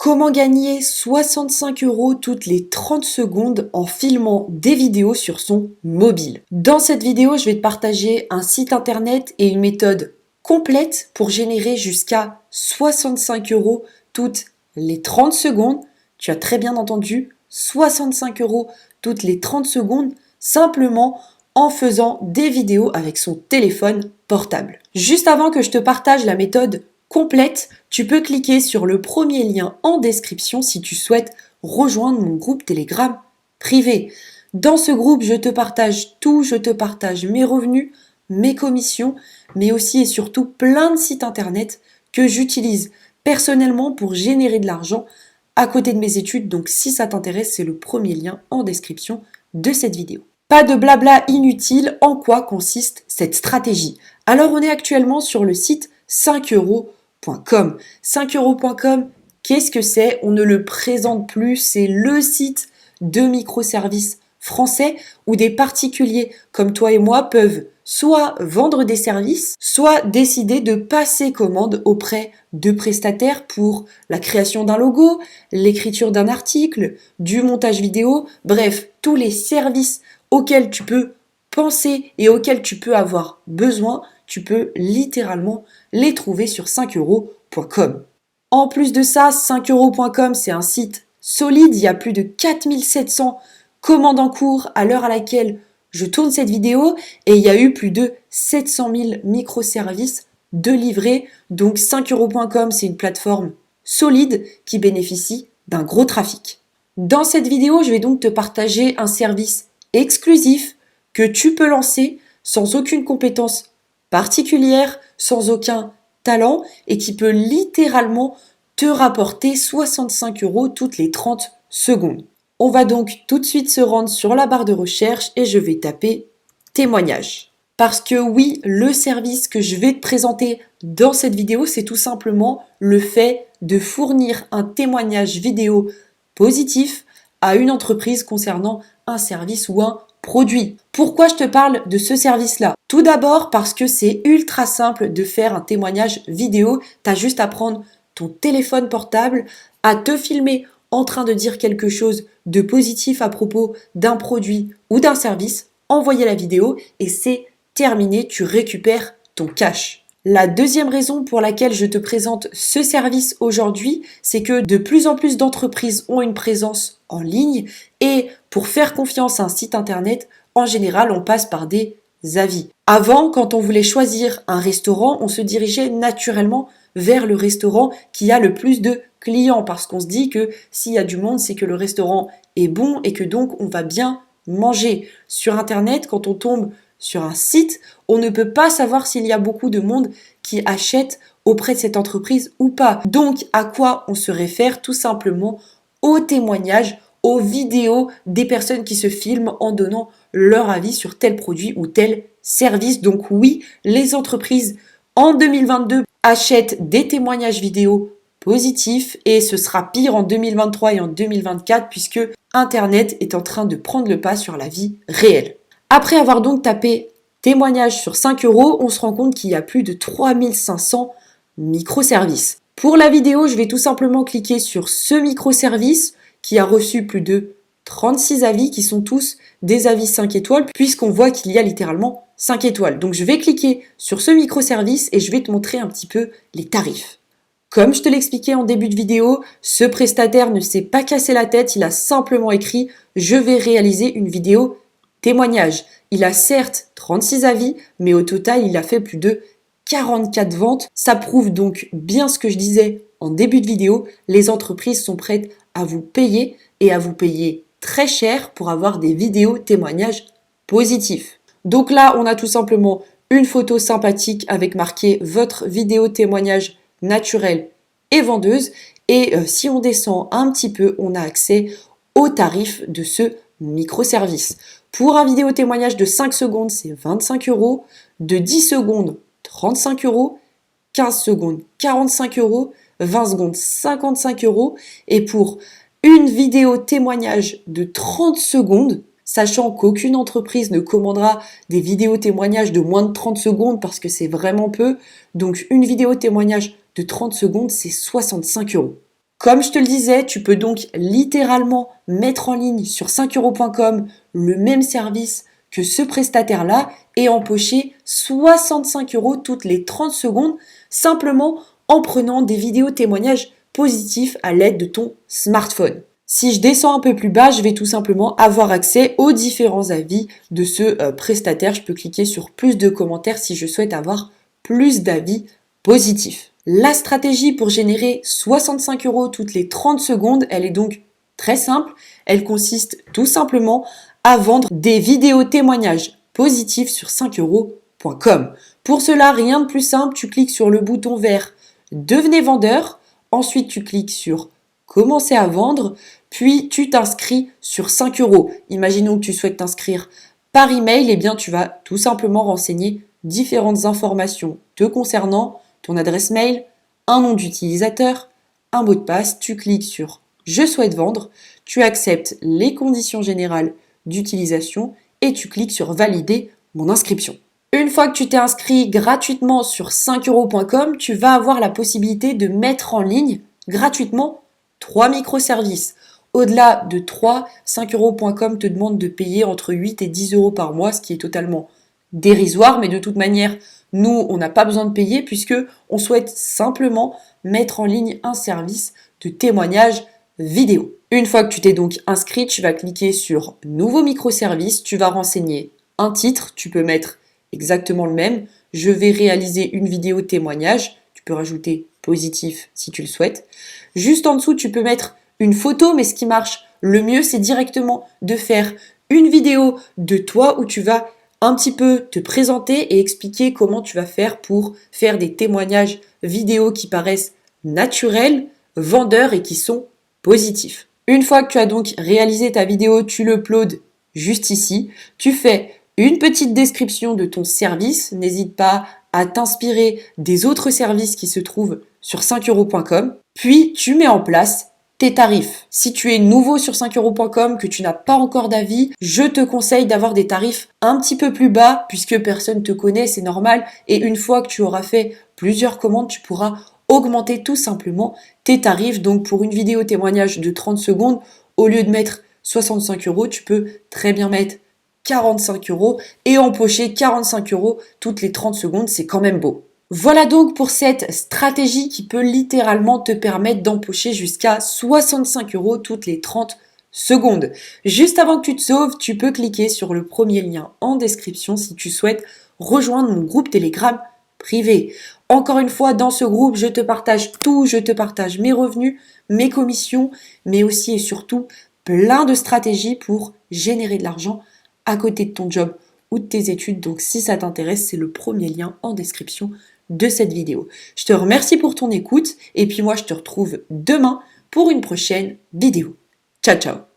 Comment gagner 65 € toutes les 30 secondes en filmant des vidéos sur son mobile? Dans cette vidéo, je vais te partager un site internet et une méthode complète pour générer jusqu'à 65 € toutes les 30 secondes. Tu as très bien entendu, 65 € toutes les 30 secondes simplement en faisant des vidéos avec son téléphone portable. Juste avant que je te partage la méthode complète, tu peux cliquer sur le premier lien en description si tu souhaites rejoindre mon groupe Telegram privé. Dans ce groupe, je te partage tout, je te partage mes revenus, mes commissions, mais aussi et surtout plein de sites internet que j'utilise personnellement pour générer de l'argent à côté de mes études. Donc si ça t'intéresse, c'est le premier lien en description de cette vidéo. Pas de blabla inutile, en quoi consiste cette stratégie? Alors on est actuellement sur le site 5euros.com. 5euros.com, qu'est-ce que c'est? On ne le présente plus, c'est le site de microservices français où des particuliers comme toi et moi peuvent soit vendre des services, soit décider de passer commande auprès de prestataires pour la création d'un logo, l'écriture d'un article, du montage vidéo, bref, tous les services auxquels tu peux penser et auxquels tu peux avoir besoin, tu peux littéralement les trouver sur 5euros.com. En plus de ça, 5euros.com, c'est un site solide. Il y a plus de 4700 commandes en cours à l'heure à laquelle je tourne cette vidéo et il y a eu plus de 700 000 microservices de livrés. Donc 5euros.com, c'est une plateforme solide qui bénéficie d'un gros trafic. Dans cette vidéo, je vais donc te partager un service exclusif que tu peux lancer sans aucune compétence particulière, sans aucun talent et qui peut littéralement te rapporter 65 € toutes les 30 secondes. On va donc tout de suite se rendre sur la barre de recherche et je vais taper témoignage. Parce que oui, le service que je vais te présenter dans cette vidéo, c'est tout simplement le fait de fournir un témoignage vidéo positif à une entreprise concernant un service ou un produit. Pourquoi je te parle de ce service-là? Tout d'abord parce que c'est ultra simple de faire un témoignage vidéo. Tu as juste à prendre ton téléphone portable, à te filmer en train de dire quelque chose de positif à propos d'un produit ou d'un service, envoyer la vidéo et c'est terminé, tu récupères ton cash. La deuxième raison pour laquelle je te présente ce service aujourd'hui, c'est que de plus en plus d'entreprises ont une présence en ligne et pour faire confiance à un site internet, en général, on passe par des avis. Avant, quand on voulait choisir un restaurant, on se dirigeait naturellement vers le restaurant qui a le plus de clients parce qu'on se dit que s'il y a du monde, c'est que le restaurant est bon et que donc on va bien manger. Sur internet, quand on tombe sur un site, on ne peut pas savoir s'il y a beaucoup de monde qui achète auprès de cette entreprise ou pas. Donc, à quoi on se réfère? Tout simplement aux témoignages, aux vidéos des personnes qui se filment en donnant leur avis sur tel produit ou tel service. Donc oui, les entreprises en 2022 achètent des témoignages vidéo positifs et ce sera pire en 2023 et en 2024 puisque Internet est en train de prendre le pas sur la vie réelle. Après avoir donc tapé témoignage sur 5 €, on se rend compte qu'il y a plus de 3500 microservices. Pour la vidéo, je vais tout simplement cliquer sur ce microservice qui a reçu plus de 36 avis qui sont tous des avis 5 étoiles puisqu'on voit qu'il y a littéralement 5 étoiles. Donc je vais cliquer sur ce microservice et je vais te montrer un petit peu les tarifs. Comme je te l'expliquais en début de vidéo, ce prestataire ne s'est pas cassé la tête, il a simplement écrit « Je vais réaliser une vidéo témoignage ». Il a certes 36 avis, mais au total, il a fait plus de 44 ventes. Ça prouve donc bien ce que je disais en début de vidéo. Les entreprises sont prêtes à vous payer et à vous payer très cher pour avoir des vidéos témoignages positifs. Donc là, on a tout simplement une photo sympathique avec marqué « Votre vidéo témoignage naturelle et vendeuse ». Et si on descend un petit peu, on a accès au tarif de ce microservice. Pour un vidéo témoignage de 5 secondes, c'est 25 €, de 10 secondes, 35 €, 15 secondes, 45 €, 20 secondes, 55 € et pour une vidéo témoignage de 30 secondes, sachant qu'aucune entreprise ne commandera des vidéos témoignages de moins de 30 secondes parce que c'est vraiment peu, donc une vidéo témoignage de 30 secondes, c'est 65 €. Comme je te le disais, tu peux donc littéralement mettre en ligne sur 5euros.com le même service que ce prestataire-là et empocher 65 euros toutes les 30 secondes simplement en prenant des vidéos témoignages positifs à l'aide de ton smartphone. Si je descends un peu plus bas, je vais tout simplement avoir accès aux différents avis de ce prestataire. Je peux cliquer sur plus de commentaires si je souhaite avoir plus d'avis positifs. La stratégie pour générer 65 euros toutes les 30 secondes, elle est donc très simple. Elle consiste tout simplement à vendre des vidéos témoignages positifs sur 5euros.com. Pour cela, rien de plus simple, tu cliques sur le bouton vert Devenez vendeur. Ensuite, tu cliques sur Commencer à vendre, puis tu t'inscris sur 5 euros. Imaginons que tu souhaites t'inscrire par email, eh bien tu vas tout simplement renseigner différentes informations te concernant, ton adresse mail, un nom d'utilisateur, un mot de passe, tu cliques sur Je souhaite vendre, tu acceptes les conditions générales d'utilisation et tu cliques sur Valider mon inscription. Une fois que tu t'es inscrit gratuitement sur 5euros.com, tu vas avoir la possibilité de mettre en ligne gratuitement 3 microservices. Au-delà de 3, 5euros.com te demande de payer entre 8 et 10 euros par mois, ce qui est totalement dérisoire, mais de toute manière, nous, on n'a pas besoin de payer puisque on souhaite simplement mettre en ligne un service de témoignage vidéo. Une fois que tu t'es donc inscrit, tu vas cliquer sur Nouveau microservice, tu vas renseigner un titre, tu peux mettre exactement le même. Je vais réaliser une vidéo témoignage, tu peux rajouter positif si tu le souhaites. Juste en dessous, tu peux mettre une photo, mais ce qui marche le mieux, c'est directement de faire une vidéo de toi où tu vas un petit peu te présenter et expliquer comment tu vas faire pour faire des témoignages vidéo qui paraissent naturels, vendeurs et qui sont positifs. Une fois que tu as donc réalisé ta vidéo, tu l'uploades juste ici. Tu fais une petite description de ton service. N'hésite pas à t'inspirer des autres services qui se trouvent sur 5euros.com. Puis, tu mets en place tes tarifs. Si tu es nouveau sur 5euros.com, que tu n'as pas encore d'avis, je te conseille d'avoir des tarifs un petit peu plus bas puisque personne te connaît, c'est normal. Et une fois que tu auras fait plusieurs commandes, tu pourras augmenter tout simplement tes tarifs. Donc, pour une vidéo témoignage de 30 secondes, au lieu de mettre 65 euros, tu peux très bien mettre 45 euros et empocher 45 euros toutes les 30 secondes, c'est quand même beau. Voilà donc pour cette stratégie qui peut littéralement te permettre d'empocher jusqu'à 65 euros toutes les 30 secondes. Juste avant que tu te sauves, tu peux cliquer sur le premier lien en description si tu souhaites rejoindre mon groupe Telegram privé. Encore une fois, dans ce groupe, je te partage tout, je te partage mes revenus, mes commissions, mais aussi et surtout plein de stratégies pour générer de l'argent à côté de ton job ou de tes études. Donc si ça t'intéresse, c'est le premier lien en description de cette vidéo. Je te remercie pour ton écoute et puis moi je te retrouve demain pour une prochaine vidéo. Ciao ciao.